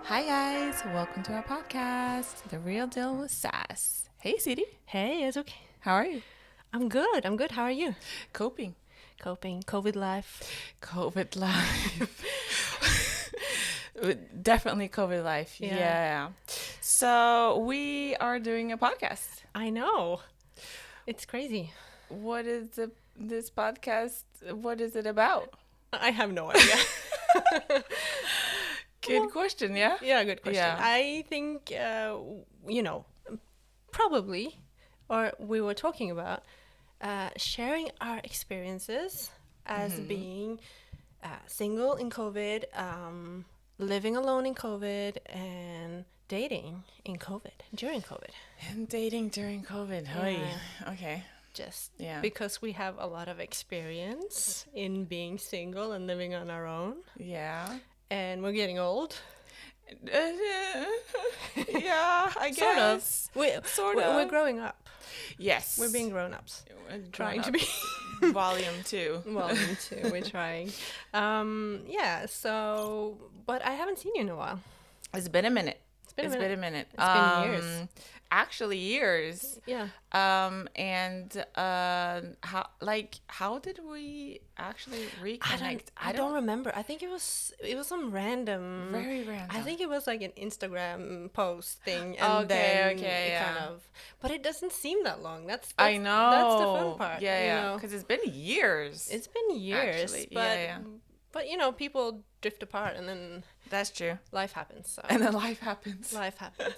Hi guys, welcome to our podcast, The Real Deal with Sass. Hey Siri, Hey, it's okay. how are you? I'm good. How are you? Coping. Coping. COVID life. COVID life. Definitely COVID life. Yeah. Yeah. So we are doing a podcast. I know. It's crazy. What is this podcast? What is it about? I have no idea. Good question, yeah? Yeah, good question. Yeah. I think, probably, or we were talking about sharing our experiences as being single in COVID, living alone in COVID, and dating in COVID, during COVID. And dating during COVID. Yeah. Okay. Just Yeah. because we have a lot of experience in being single and living on our own, Yeah. and we're getting old. Yeah, I guess. We're growing up. Yes. We're being grown-ups. Trying to Grown be. up. Volume 2. Volume 2, we're trying. Yeah, so, but I haven't seen you in a while. It's been a minute. It's been a minute. It's been years. Actually, years. Yeah. And how did we actually reconnect? I don't remember. I think it was some random. Very random. I think it was like an Instagram post thing, Okay, and then okay, it yeah. kind of. But it doesn't seem that long. That's I know. That's the fun part. Yeah, you yeah. know? Because it's been years. It's been years, Actually, but yeah. people drift apart, and then That's true. life happens. So And then life happens. life happens.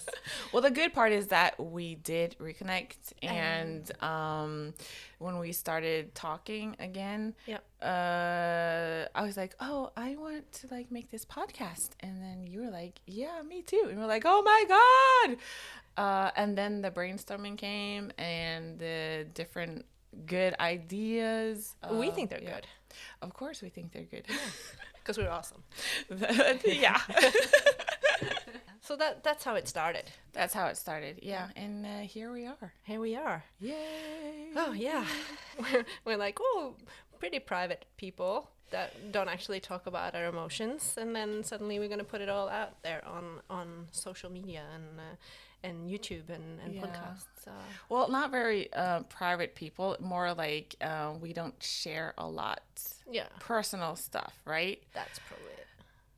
Well, the good part is that we did reconnect, and when we started talking again, Yep. I was like, "Oh, I want to like make this podcast," and then you were like, "Yeah, me too," and we're like, "Oh my god!" And then the brainstorming came, and the different good ideas. We think they're yeah. good Of course, we think they're good. because we're awesome. Yeah. So that's how it started. That's how it started. Yeah, and here we are. Here we are. Yay! Oh yeah, we're like pretty private people that don't actually talk about our emotions, and then suddenly we're gonna put it all out there on social media and YouTube and Yeah. podcasts. Well, not very private people. More like we don't share a lot Yeah, personal stuff, right? that's probably it.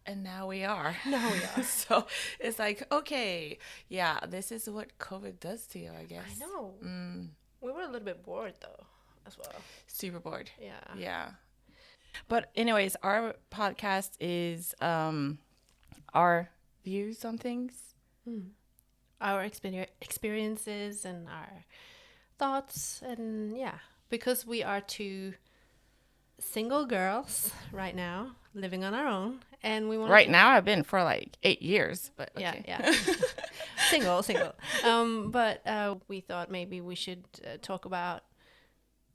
And now we are. Now we are. So it's like, okay, yeah, this is what COVID does to you, I guess. I know. Mm, We were a little bit bored though, as well. super bored. Yeah. Yeah. But anyways, our podcast is our views on things. Our experiences and our thoughts, and yeah, because we are two single girls right now living on our own, and we want Right now, I've been for like 8 years, but okay. yeah single but we thought maybe we should talk about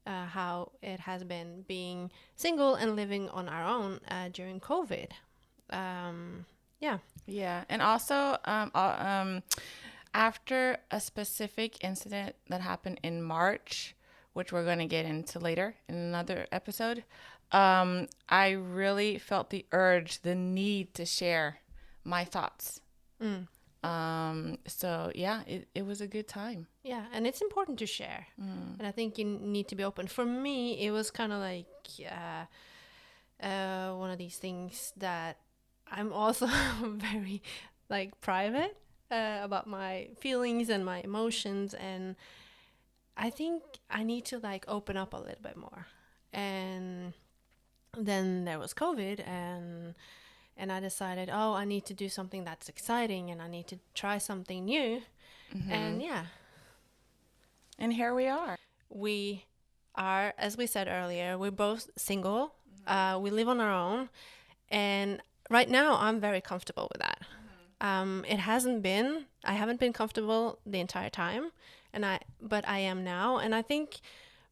how it has been being single and living on our own during COVID. Yeah. Yeah, and also after a specific incident that happened in March, which we're going to get into later in another episode, I really felt the urge, the need to share my thoughts. So yeah, it was a good time. Yeah, and it's important to share. And I think you need to be open. For me, it was kind of like one of these things that I'm also very like private about my feelings and my emotions, and I think I need to like open up a little bit more. And then there was COVID, and I decided, I need to do something that's exciting, and I need to try something new. And yeah, And here we are. we are, as we said earlier, we're both single. We live on our own, and right now I'm very comfortable with that. I haven't been comfortable the entire time, but I am now, and I think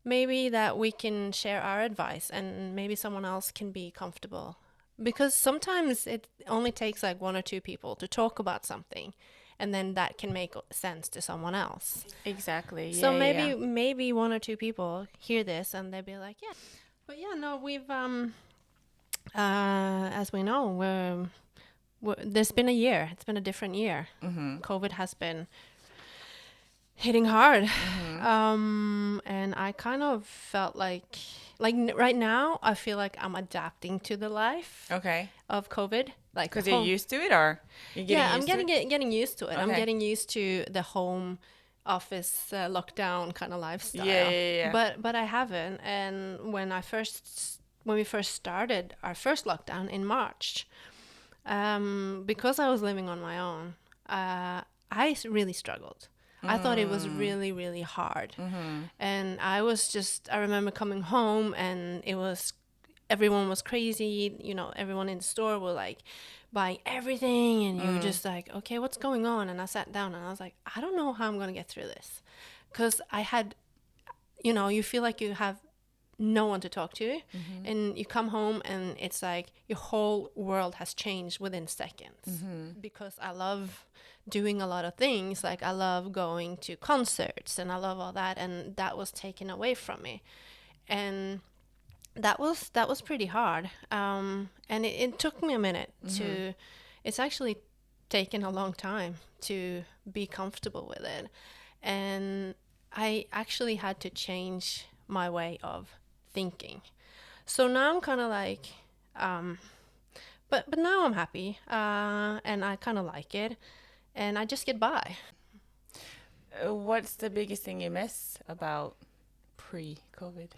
maybe that we can share our advice, and maybe someone else can be comfortable, because sometimes it only takes like one or two people to talk about something, and then that can make sense to someone else. Exactly. So yeah. maybe one or two people hear this and they'll be like, yeah. But yeah, no, we've as we know, there's been a year. It's been a different year. Mm-hmm. COVID has been hitting hard. And I kind of felt like right now, I feel like I'm adapting to the life Okay. of COVID. Like Because you're used to it, or you're getting yeah, I'm used to it? getting used to it. I'm Okay. getting used to the home office lockdown kind of lifestyle. Yeah. But I haven't. And when we first started our first lockdown in March, because I was living on my own, really struggled. I thought it was really, really hard. And I remember coming home and everyone was crazy. You know, everyone in the store were like buying everything. And you were just like, okay, what's going on? And I sat down and I was like, I don't know how I'm going to get through this. Because I had, you feel like you have no one to talk to. And you come home and it's like your whole world has changed within seconds. Because I love doing a lot of things. Like I love going to concerts and I love all that, and that was taken away from me. And that was pretty hard. And it took me a minute to it's actually taken a long time to be comfortable with it. And I actually had to change my way of thinking. So now I'm kind of like but now I'm happy, and I kind of like it, and I just get by. What's the biggest thing you miss about pre-COVID?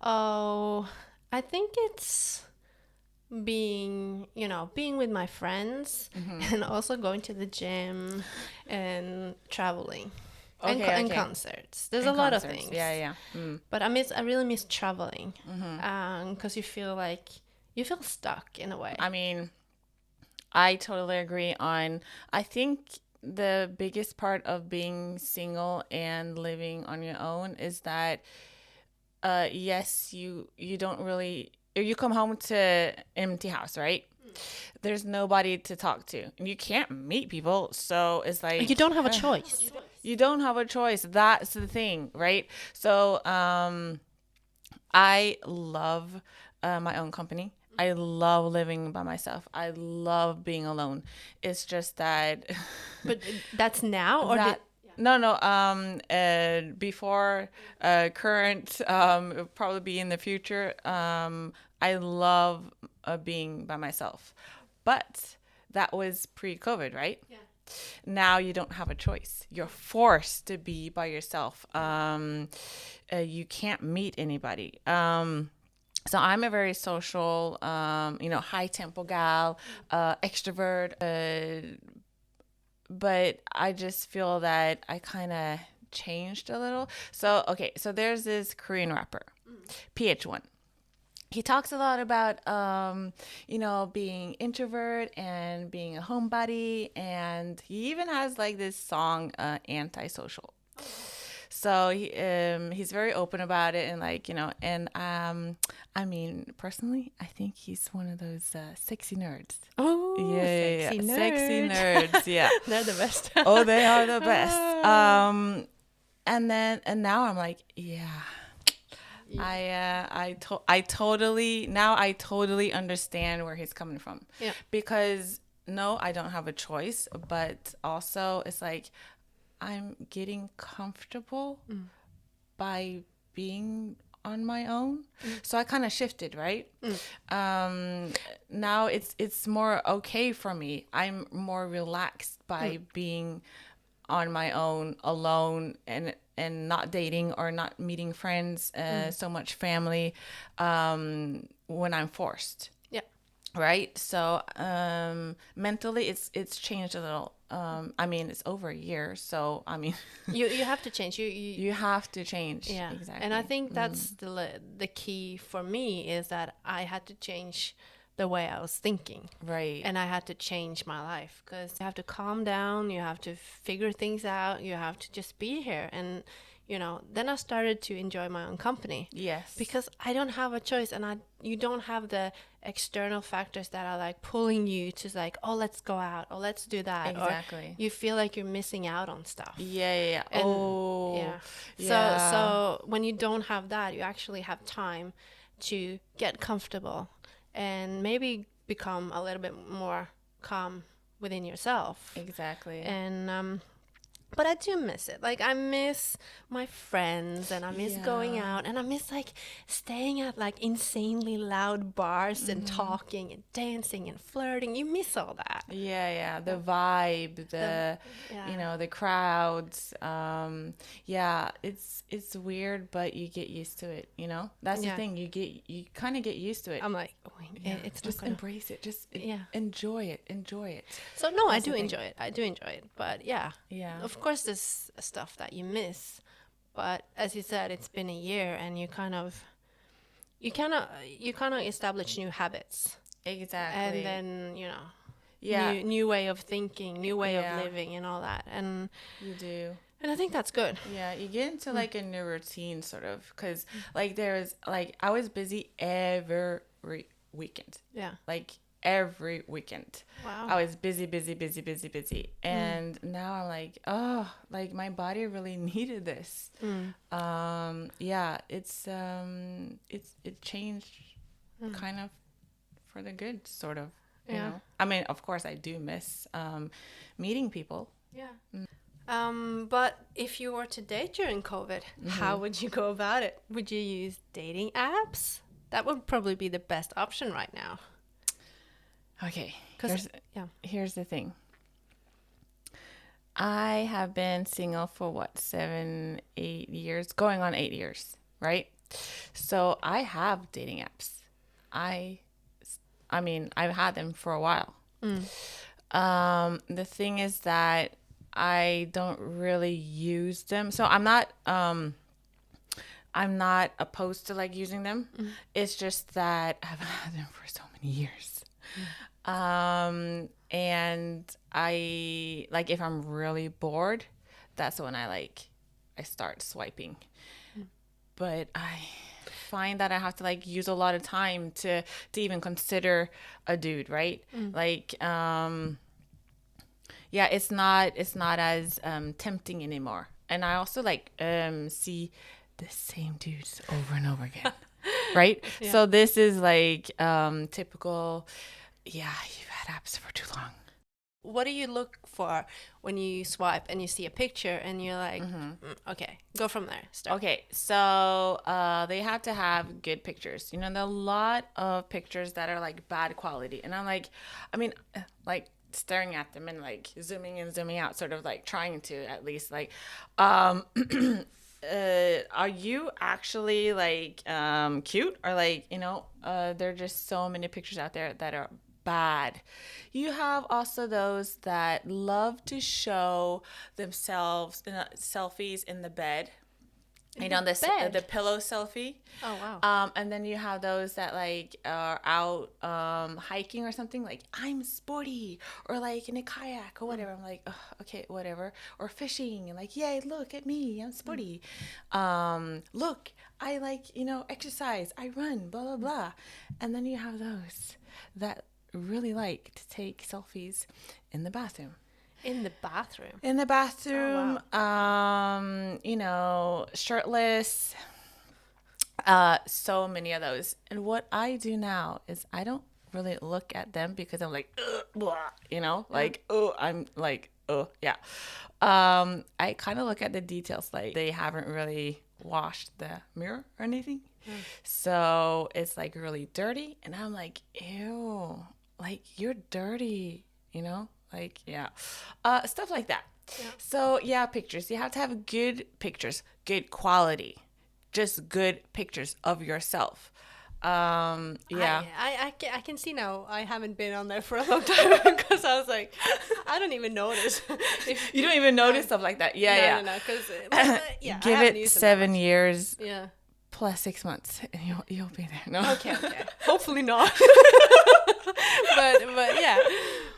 Oh, I think it's being with my friends, and also going to the gym and traveling. And concerts. There's a lot of things. Yeah. But I really miss traveling, because you feel stuck in a way. I mean, I totally agree I think the biggest part of being single and living on your own is that, yes, you don't really, you come home to an empty house, right? There's nobody to talk to and you can't meet people. So it's like, you don't have a choice. You don't have a choice. That's the thing, right? So I love my own company. I love living by myself. I love being alone. It's just that. But that's now, or No. Before, current, probably be in the future. I love being by myself, but that was pre-COVID, right? Yeah. Now you don't have a choice. You're forced to be by yourself. You can't meet anybody. So I'm a very social, high tempo gal, extrovert. But I just feel that I kind of changed a little. So there's this Korean rapper, ep1. He talks a lot about, being introvert and being a homebody. And he even has like this song, Antisocial. So he's very open about it. And like, I mean, personally, I think he's one of those sexy nerds. Oh, yeah. Sexy nerds. Yeah. They're the best. Oh, they are the best. And now I'm like, yeah. I totally understand where he's coming from. Yeah. Because no, I don't have a choice, but also it's like I'm getting comfortable by being on my own. So I kind of shifted, right? Now it's more okay for me. I'm more relaxed by being on my own, alone, and not dating or not meeting friends, so much family, when I'm forced. Yeah. Right. So mentally, it's changed a little. I mean, it's over a year, so I mean, you have to change. You have to change. Yeah, exactly. And I think that's the key for me, is that I had to change the way I was thinking. Right. And I had to change my life, because you have to calm down, you have to figure things out, you have to just be here. And, then I started to enjoy my own company. Yes. Because I don't have a choice, and you don't have the external factors that are like pulling you to like, oh, let's go out, or let's do that. Exactly. Or you feel like you're missing out on stuff. Yeah. And, yeah. So when you don't have that, you actually have time to get comfortable and maybe become a little bit more calm within yourself. Exactly. And but I do miss it. Like, I miss my friends, and I miss going out, and I miss like staying at like insanely loud bars and talking and dancing and flirting. You miss all that. Yeah, the vibe, the crowds. Yeah, it's weird, but you get used to it, you know? That's the thing. You kind of get used to it. I'm like, oh, it's just embrace it. Just enjoy it. Enjoy it. So no, I do enjoy it. I do enjoy it. But yeah. Of course there's stuff that you miss. But as you said, it's been a year, and you kind of establish new habits. Exactly. And then, new way of thinking, new way of living, and all that. And you do. And I think that's good. Yeah, you get into like a new routine, sort of, because like there's like I was busy every weekend. Yeah. Like every weekend. Wow. I was busy. And now I'm like, oh, like my body really needed this. Yeah, it changed kind of for the good, sort of. You know? I mean, of course I do miss meeting people. Yeah. But if you were to date during COVID, how would you go about it? Would you use dating apps? That would probably be the best option right now. Okay. Here's the thing. I have been single for 7, 8 years, going on 8 years, right? So I have dating apps. I mean, I've had them for a while. The thing is that I don't really use them. So I'm not opposed to like using them. It's just that I've had them for so many years. And I like, if I'm really bored, that's when I start swiping. But I find that I have to like use a lot of time to even consider a dude, right? Like, yeah, it's not as tempting anymore. And I also like see the same dudes over and over again. Right? So this is like typical, you've had apps for too long. What do you look for when you swipe and you see a picture and you're like, okay, go from there. Start. Okay, so they have to have good pictures. You know, there are a lot of pictures that are like bad quality. And I'm like, I mean, like staring at them and like zooming in, zooming out, sort of like trying to at least like, are you actually like cute, or like, you know, there are just so many pictures out there that are bad. You have also those that love to show themselves in selfies in the bed. You know, the pillow selfie. Oh, wow. And then you have those that like are out hiking or something, like I'm sporty, or like in a kayak or whatever. I'm like, oh, okay, whatever. Or fishing and like, yay, look at me, I'm sporty. Look, I like, you know, exercise, I run, blah, blah, blah. And then you have those that really like to take selfies in the bathroom. In the bathroom? In the bathroom, oh, wow. You know, shirtless, so many of those. And what I do now is I don't really look at them because I'm like, blah, you know, like, oh, I'm like, oh, yeah. I kind of look at the details, like they haven't really washed the mirror or anything. So it's like really dirty. And I'm like, ew, like you're dirty, you know? Like, yeah, stuff like that. Yeah. So, yeah, pictures. You have to have good pictures, good quality, just good pictures of yourself. Yeah. I can see now. I haven't been on there for a long time because I was like, I don't even notice. You don't even notice stuff like that. Yeah, No, because give it 7 years. Yeah. Plus 6 months, and you'll be there. No. Okay. Hopefully not. but yeah.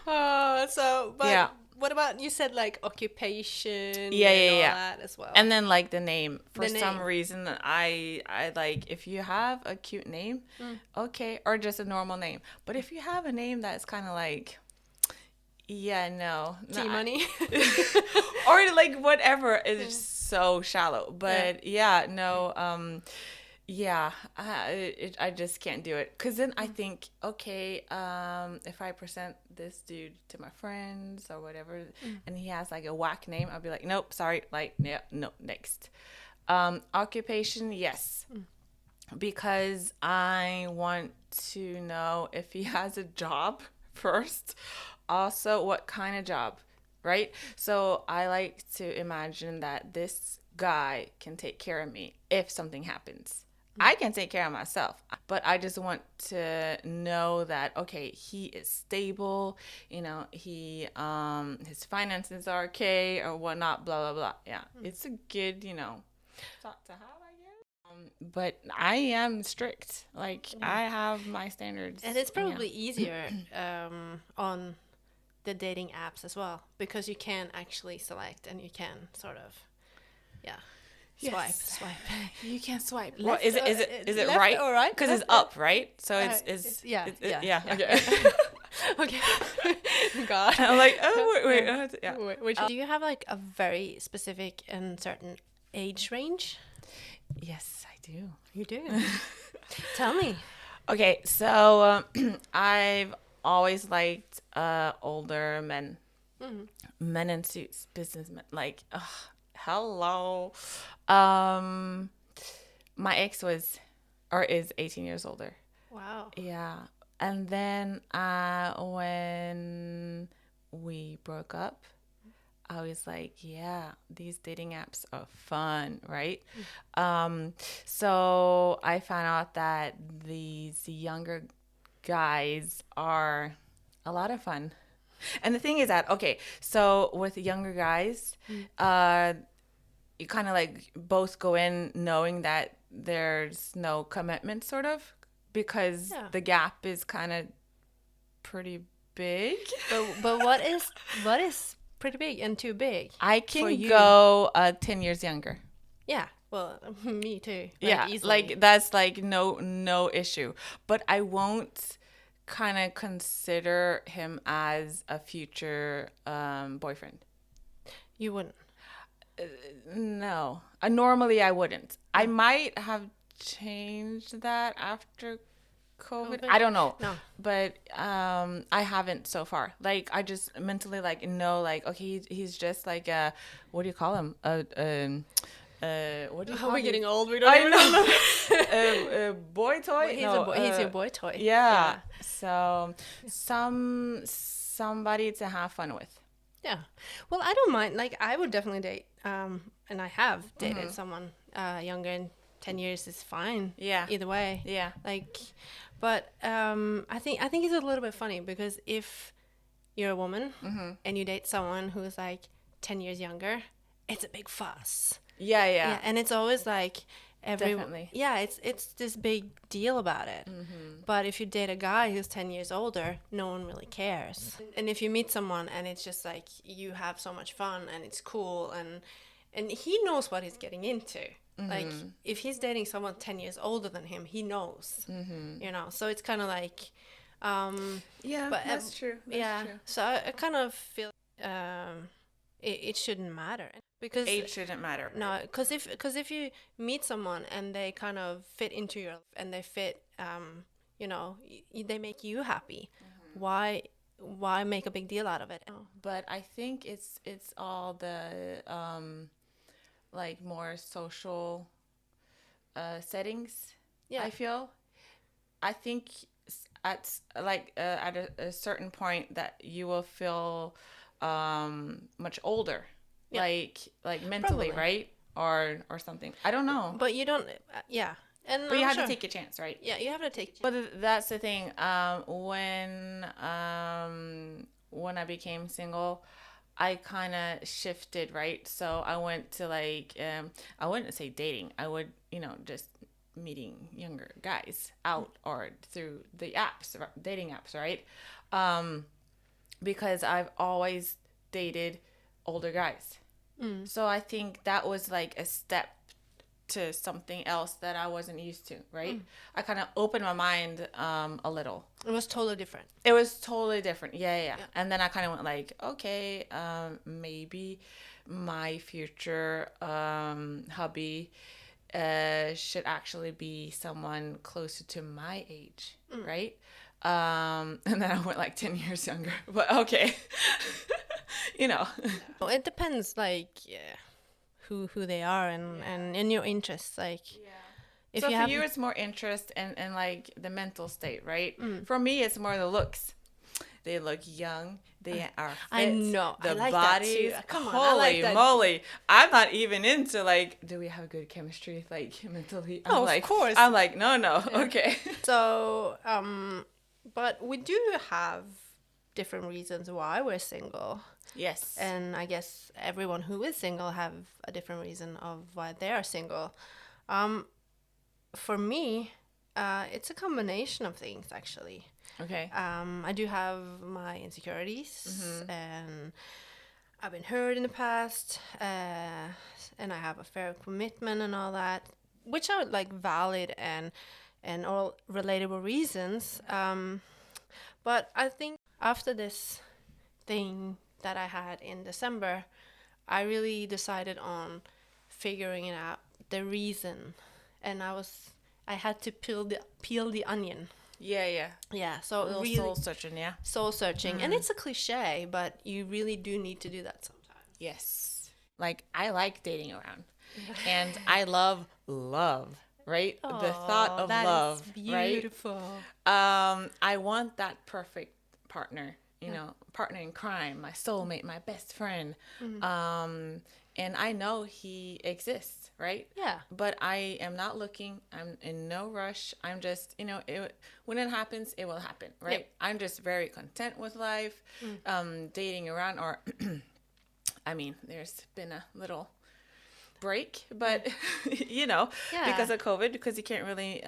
But what about, you said like occupation and all that as well. And then like the name. For some reason I like, if you have a cute name, okay, or just a normal name. But if you have a name that's kind of like, T-money. or like whatever, it's so shallow. But Yeah, I just can't do it. Because then I think, okay, if I present this dude to my friends or whatever, and he has like a whack name, I'll be like, nope, sorry, like, yeah, no, next. Occupation, yes, because I want to know if he has a job first. Also, what kind of job, right? So I like to imagine that this guy can take care of me if something happens. I can take care of myself, but I just want to know that okay, he is stable, he his finances are okay or whatnot, blah blah blah. Yeah, it's a good, thought to have, I guess. But I am strict. Like I have my standards. And it's Yeah. probably easier on the dating apps as well because you can actually select and you can sort of, yeah, swipe. You can't swipe. Left Well, is it left right? or right? Because it's Left, up, right? So yeah. Okay. Okay. God. I'm like, oh wait. Yeah. Which do you have like a very specific and certain age range? Yes, I do. You do. Tell me. Okay, so I've always liked older men, men in suits, businessmen. Like, hello. My ex was or is 18 years older. Wow. Yeah, and then when we broke up, I was like, yeah, these dating apps are fun, right? So I found out that these younger guys are a lot of fun. And the thing is that, okay, so with younger guys, you kind of like both go in knowing that there's no commitment, sort of, because the gap is kind of pretty big. But what is pretty big and too big? I can go 10 years younger. Yeah. Well, me too. Like, yeah, easily. like that's like no issue. But I won't kind of consider him as a future boyfriend. You wouldn't. No. Normally I wouldn't. I might have changed that after COVID. I don't know. No. But I haven't so far. Like I just mentally like know like okay, he's just like a what do you call him? What do you call We're him? getting old. We don't even know. A boy toy? Well, he's your boy toy. Yeah. So somebody to have fun with. Yeah. Well, I don't mind. Like, I would definitely date. And I have dated someone younger, and 10 years is fine. Yeah. Either way. Yeah. Like, but I think it's a little bit funny because if you're a woman and you date someone who's like 10 years younger, it's a big fuss. Yeah. And it's always like Definitely. Yeah, it's this big deal about it. But if you date a guy who's 10 years older, no one really cares. And if you meet someone and it's just like you have so much fun and it's cool and he knows what he's getting into. Like if he's dating someone 10 years older than him, he knows. So it's kind of like yeah, but that's true. That's true. So I kind of feel it shouldn't matter because age shouldn't matter. No, because if you meet someone and they kind of fit into your life and they fit, they make you happy. Why make a big deal out of it? But I think it's all the like more social settings. Yeah, I think at a certain point that you will feel much older. Yeah. Like mentally, probably. Right? Or something. I don't know. But you don't, yeah. But you have to take a chance, right? Yeah, you have to take a chance. But that's the thing. When I became single, I kind of shifted, right? So I went to like, I wouldn't say dating. I would, just meeting younger guys out or through the apps, dating apps, right? Because I've always dated older guys. So I think that was like a step to something else that I wasn't used to, right? I kind of opened my mind a little. It was totally different. It was totally different. Yeah. And then I kind of went like, okay, maybe my future hubby should actually be someone closer to my age, right? And then I went like 10 years younger, but okay. you know. Well, it depends, like, yeah, who they are and in your interests, like. If So you for have, you, it's more interest and like the mental state, right? For me, it's more the looks. They look young. They are fit. I know. The I like bodies. that too. Come on, I Holy like that moly! I'm not even into like. Do we have good chemistry? Like mentally. I'm Oh, of like, course. I'm like, no. Okay. So, but we do have different reasons why we're single. Yes. And I guess everyone who is single have a different reason of why they are single. For me, it's a combination of things, actually. Okay. I do have my insecurities, and I've been hurt in the past, and I have a fair commitment and all that, which are like valid and all relatable reasons. But I think after this thing that I had in December, I really decided on figuring it out, the reason, and I had to peel the onion. Yeah. Yeah, so Little really soul searching, yeah. soul searching, and it's a cliche, but you really do need to do that sometimes. Yes. Like I like dating around, and I love, right? The thought of that love, is beautiful. right? I want that perfect partner, you know, partner in crime, my soulmate, my best friend. And I know he exists, right? Yeah. But I am not looking. I'm in no rush. I'm just, you know, when it happens, it will happen, right? Yep. I'm just very content with life, dating around, or, I mean, there's been a little break, but, you know, because of COVID, because you can't really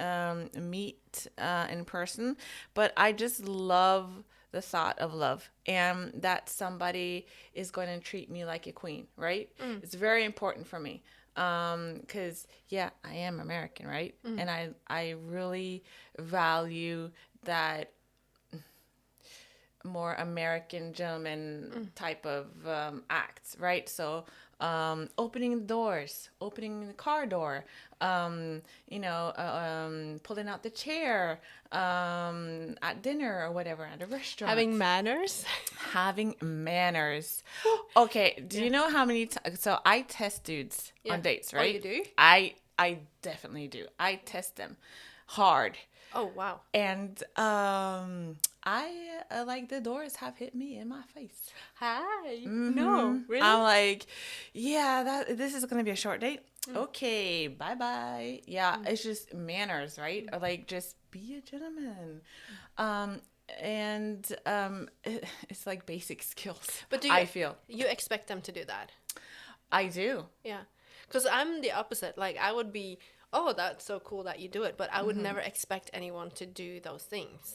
meet in person. But I just love the thought of love, and that somebody is going to treat me like a queen, right? It's very important for me, because I am American, right? And I really value that more American gentleman type of acts, right? So opening the doors, opening the car door, you know, pulling out the chair at dinner or whatever, at a restaurant. Having manners. Having manners. Okay, do you know how many times? So I test dudes on dates, right? Oh, you do? I definitely do. I test them hard. Oh, wow. And I like the doors have hit me in my face. Hi. No, really? I'm like, yeah, this is gonna be a short date. Okay, bye. Yeah, it's just manners, right? Or like just be a gentleman. And it's like basic skills. But I feel you expect them to do that? I do. Yeah, because I'm the opposite. Like I would be, oh, that's so cool that you do it, but I would never expect anyone to do those things.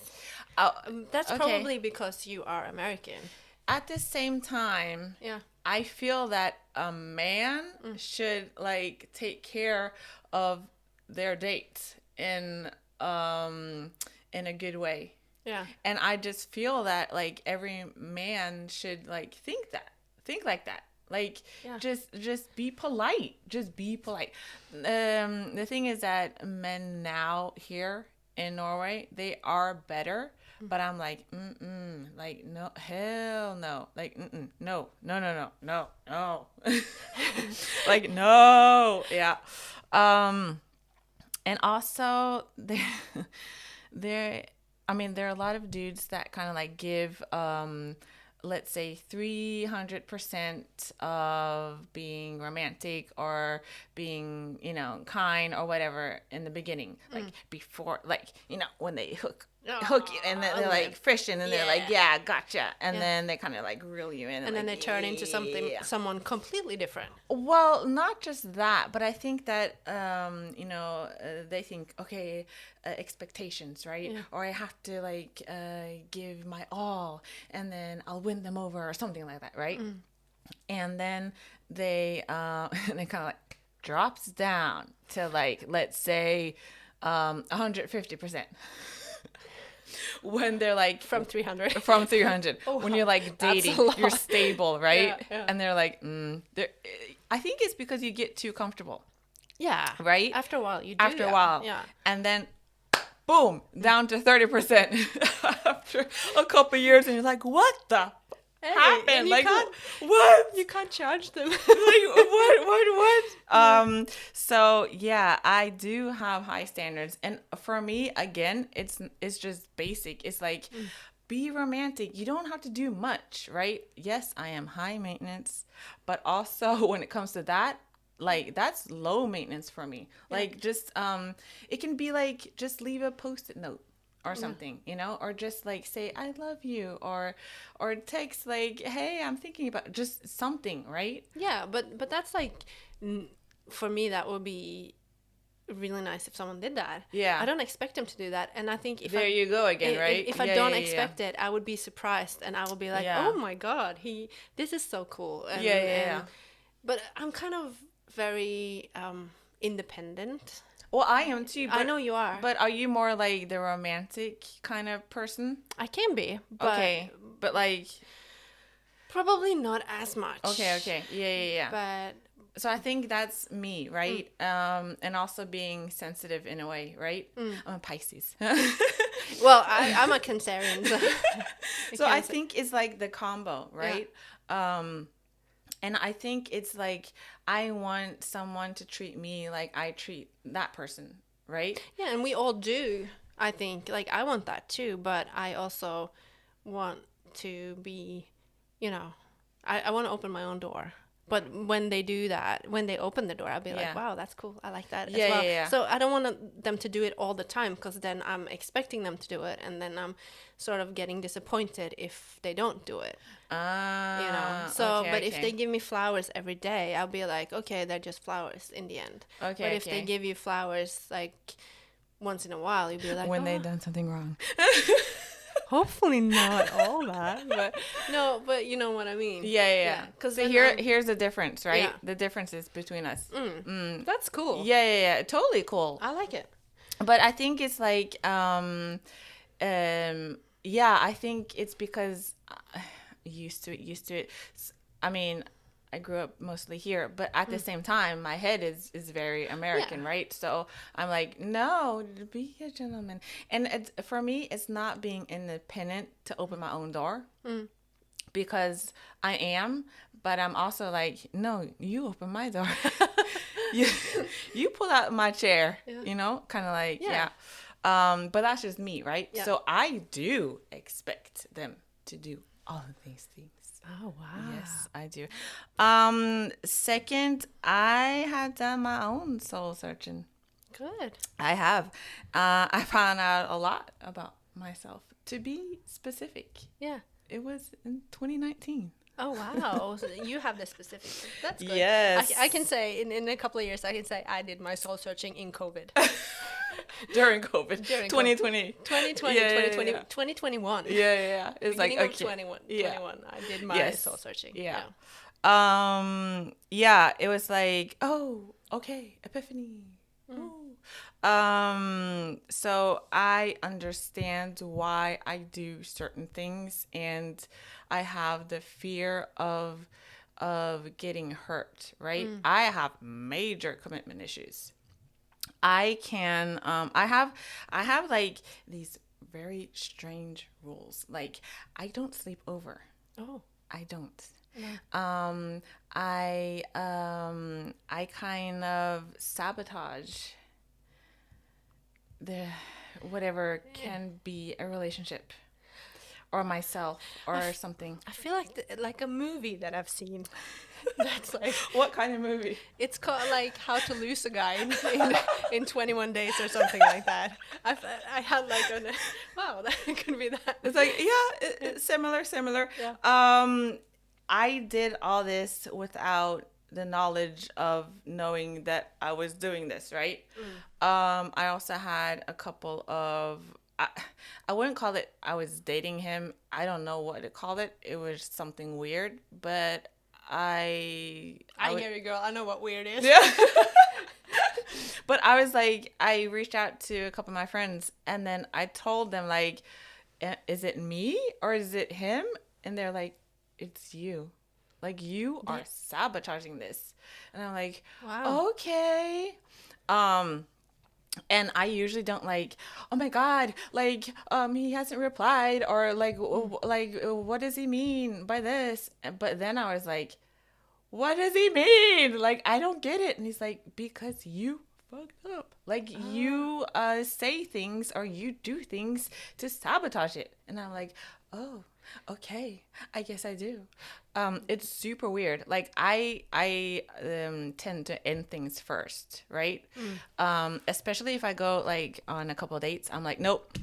That's probably because you are American. At the same time, I feel that a man should like take care of their dates in a good way. Yeah. And I just feel that like every man should like think like that. Like just be polite. Just be polite. The thing is that men now here in Norway, they are better. But I'm like, like, no, hell no. Like, no. Like, no. Yeah. And also, there are a lot of dudes that kind of like give, let's say 300% of being romantic or being, you know, kind or whatever in the beginning, like before, like, you know, when they hook you, and then they're like fishing, and they're like, yeah, gotcha, and then they kind of like reel you in, and then they turn into someone completely different. Well, not just that, but I think that you know, they think, okay, expectations, right? Or I have to like give my all, and then I'll win them over or something like that, right? And then they they kind of like drops down to like, let's say 150%. When they're like from 300 oh, when you're like dating, you're stable, right? And they're like I think it's because you get too comfortable. Yeah. right? After a while, you do. After a while. Yeah. And then, boom, down to 30% after a couple years. And you're like, what the happened? Like, what? You can't charge them. Like, what? So yeah, I do have high standards. And for me, again, it's just basic. It's like, be romantic. You don't have to do much, right? Yes, I am high maintenance, but also when it comes to that, like, that's low maintenance for me. Like, just it can be like, just leave a post-it note or something, you know, or just like say I love you, or text like, hey, I'm thinking about, just something, right? Yeah, but that's like, for me, that would be really nice if someone did that. Yeah. I don't expect them to do that, and I think if There you go again, right? If I don't expect it, I would be surprised, and I would be like, Yeah. oh my god, this is so cool. And, Yeah. But I'm kind of very independent. Well, I am too. But, I know you are. But are you more like the romantic kind of person? I can be. But Okay. But like, probably not as much. Okay. Yeah. But so I think that's me, right? And also being sensitive in a way, right? I'm a Pisces. well, I'm a Cancerian. So I think it's like the combo, right? Yeah. And I think it's like, I want someone to treat me like I treat that person, right? Yeah, and we all do, I think. Like, I want that too, but I also want to be, I want to open my own door. But when they do that, when they open the door, I'll be like, wow, that's cool. I like that as well. Yeah. So I don't want them to do it all the time, because then I'm expecting them to do it, and then I'm sort of getting disappointed if they don't do it. So, but if they give me flowers every day, I'll be like, okay, they're just flowers in the end. Okay. But if they give you flowers like once in a while, you'll be like, when they've done something wrong. Hopefully not all that, but no, but you know what I mean. Yeah. Because so here's the difference, right? Yeah. The differences between us. That's cool. Yeah. Totally cool. I like it. But I think it's like, I think it's because used to it. I mean, I grew up mostly here, but at the same time, my head is very American, right? So I'm like, no, be a gentleman. And for me, it's not being independent to open my own door, because I am, but I'm also like, no, you open my door. you pull out my chair, kind of like, but that's just me, right? Yeah. So I do expect them to do all of these things. Oh, wow. Yes, I do. Second, I had done my own soul searching. Good. I have. I found out a lot about myself, to be specific. Yeah. It was in 2019. Oh, wow. So you have the specifics. That's good. Yes. I can say, in a couple of years, I can say I did my soul searching in COVID. During COVID. 2020. 2021. Yeah. It's like, okay. 21. I did my soul searching. Yeah. It was like, oh, okay, epiphany. So I understand why I do certain things, and I have the fear of getting hurt, right? I have major commitment issues. I can I have like these very strange rules. Like, I don't sleep over. Oh. I don't. No. I kind of sabotage the whatever can be a relationship or myself or something. I feel like a movie that I've seen. That's like, what kind of movie? It's called like How to Lose a Guy in 21 days or something like that. I had like wow, that could be that. It's like, it's similar. Yeah. I did all this without the knowledge of knowing that I was doing this, right? I also had a couple of, I wouldn't call it I was dating him. I don't know what to call it. It was something weird, but I hear you, girl. I know what weird is. Yeah. But I was like, I reached out to a couple of my friends, and then I told them, like, is it me or is it him? And they're like, it's you. Like, you are sabotaging this. And I'm like, Wow. okay. And I usually don't like, oh my God, like, he hasn't replied, or like, what does he mean by this? But then I was like, what does he mean? Like, I don't get it. And he's like, because you fucked up. Like, you say things or you do things to sabotage it. And I'm like, oh, okay, I guess I do. It's super weird. Like, I tend to end things first, right? Especially if I go like on a couple of dates. I'm like, nope,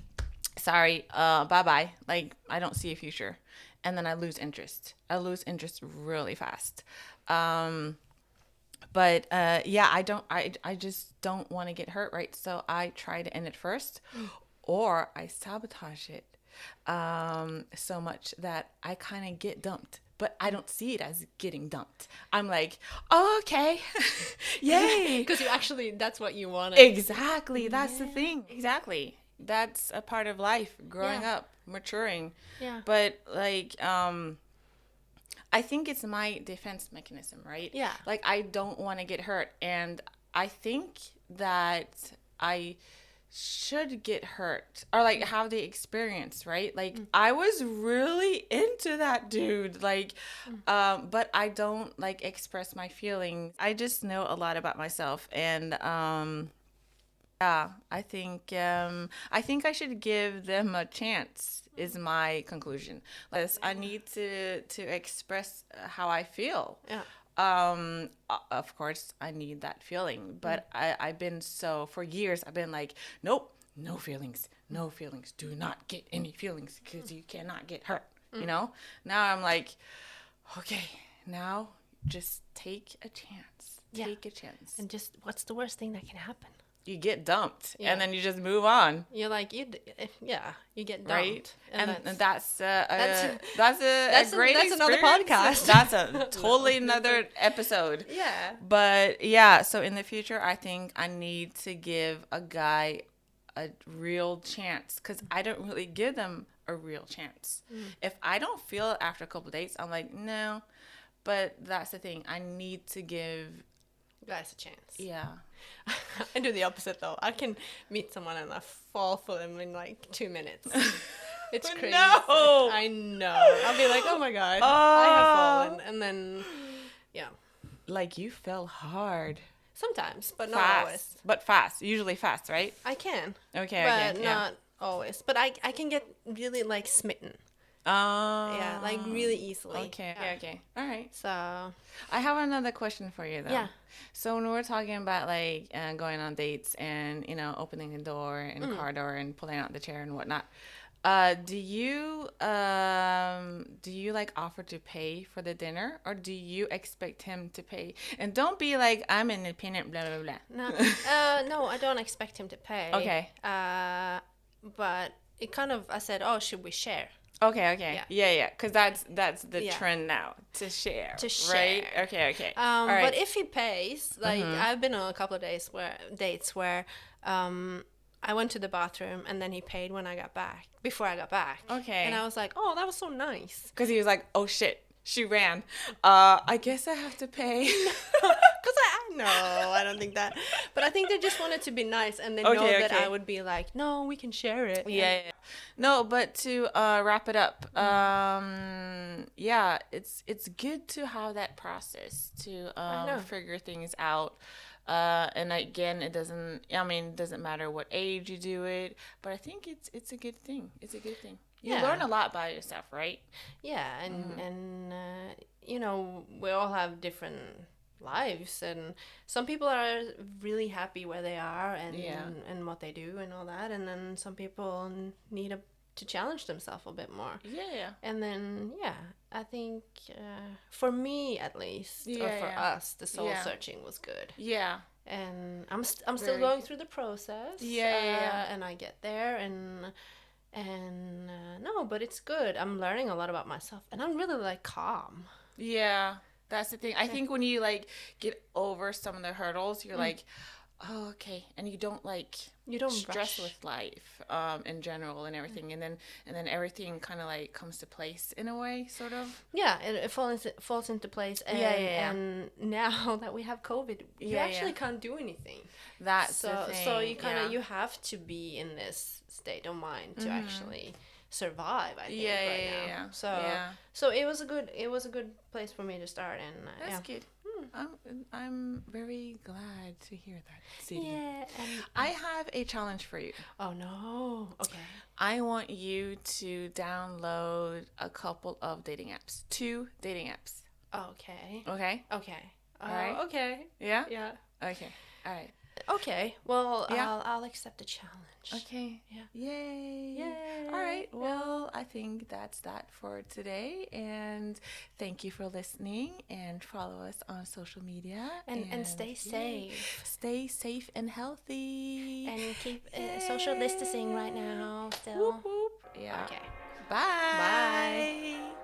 sorry, bye bye. Like, I don't see a future. And then I lose interest. I lose interest really fast. But yeah, I just don't want to get hurt, right? So I try to end it first, or I sabotage it so much that I kind of get dumped. But I don't see it as getting dumped. I'm like, oh, okay, yay. Because that's what you wanted. Exactly. That's the thing. Exactly. That's a part of life, growing up, maturing. Yeah. But like, I think it's my defense mechanism, right? Yeah. Like, I don't want to get hurt. And I think that I should get hurt or like have the experience, right? Like, I was really into that dude. Like, but I don't like express my feelings. I just know a lot about myself. And, yeah, I think I should give them a chance is my conclusion. Like, I need to express how I feel. Yeah. Of course, I need that feeling, but I've been for years, I've been like, nope, no feelings, no feelings. Do not get any feelings because you cannot get hurt, you know? Now I'm like, okay, now just take a chance. Take a chance. And just, what's the worst thing that can happen? You get dumped, and then you just move on. You're like, you get dumped. Right? And that's a great that's another experience. podcast. That's a totally another episode. Yeah. But yeah, so in the future, I think I need to give a guy a real chance, because I don't really give them a real chance. If I don't feel it after a couple of dates, I'm like, no. But that's the thing. I need to give guys a chance. Yeah. I do the opposite though. I can meet someone and I fall for them in like 2 minutes. It's crazy. No! I know. I'll be like, oh my God, I have fallen. And then, yeah. Like, you fell hard. Sometimes, but not Fast. always. But fast. Usually fast, right? I can. Okay, but okay. not always. But I can get really like smitten. Yeah, like really easily. Okay, Yeah. okay. All right. So, I have another question for you, though. Yeah. So when we're talking about, like, going on dates and, you know, opening the door and car door and pulling out the chair and whatnot, do you like offer to pay for the dinner, or do you expect him to pay? And don't be like, I'm independent, blah, blah, blah. no, no, I don't expect him to pay. Okay. But it kind of, I said, oh, should we share? Okay. Yeah. Because that's the Yeah. trend now, to share. To share. Right? Okay. All right. But if he pays, like I've been on a couple of dates where I went to the bathroom and then he paid before I got back. Okay. And I was like, oh, that was so nice. Because he was like, oh shit, she ran. I guess I have to pay. Because I don't think that. But I think they just wanted to be nice, and they know that I would be like, no, we can share it. Yeah. No, but to wrap it up, yeah, it's good to have that process to figure things out. And again, it doesn't matter what age you do it, but I think it's a good thing. It's a good thing. You learn a lot by yourself, right? Yeah, and you know, we all have different lives, and some people are really happy where they are and what they do and all that, and then some people need to challenge themselves a bit more. Yeah. And then I think for me at least, or for us, the soul searching was good. Yeah. And I'm still going through the process. Yeah. And I get there, and no, but it's good. I'm learning a lot about myself, and I'm really like calm. Yeah, that's the thing. I think when you like get over some of the hurdles, you're like, Oh, okay. And you don't like You don't stress rush. with life in general and everything, and then everything kind of like comes to place in a way, sort of. Yeah, it falls into place, and Yeah. and now that we have COVID, you Yeah, actually yeah. can't do anything. That's the thing. So you kind of Yeah. you have to be in this state of mind to actually survive. I think Yeah, right yeah, now. yeah. So Yeah. so it was a good place for me to start, and That's yeah. good. I'm very glad to hear that, Siri. Yeah, and I have a challenge for you. oh no, okay, I want you to download a couple of dating apps. 2 dating apps. okay, Okay? okay, All right? okay, Yeah? yeah, Okay. All right. okay. Well, Yeah. I'll accept the challenge. Okay. Yeah. Yay. Yay. All right. Yeah. Well, I think that's that for today. And thank you for listening, and follow us on social media. And stay safe. Stay safe and healthy. And keep social distancing right now still. Whoop, whoop. Yeah. Okay. Bye. Bye.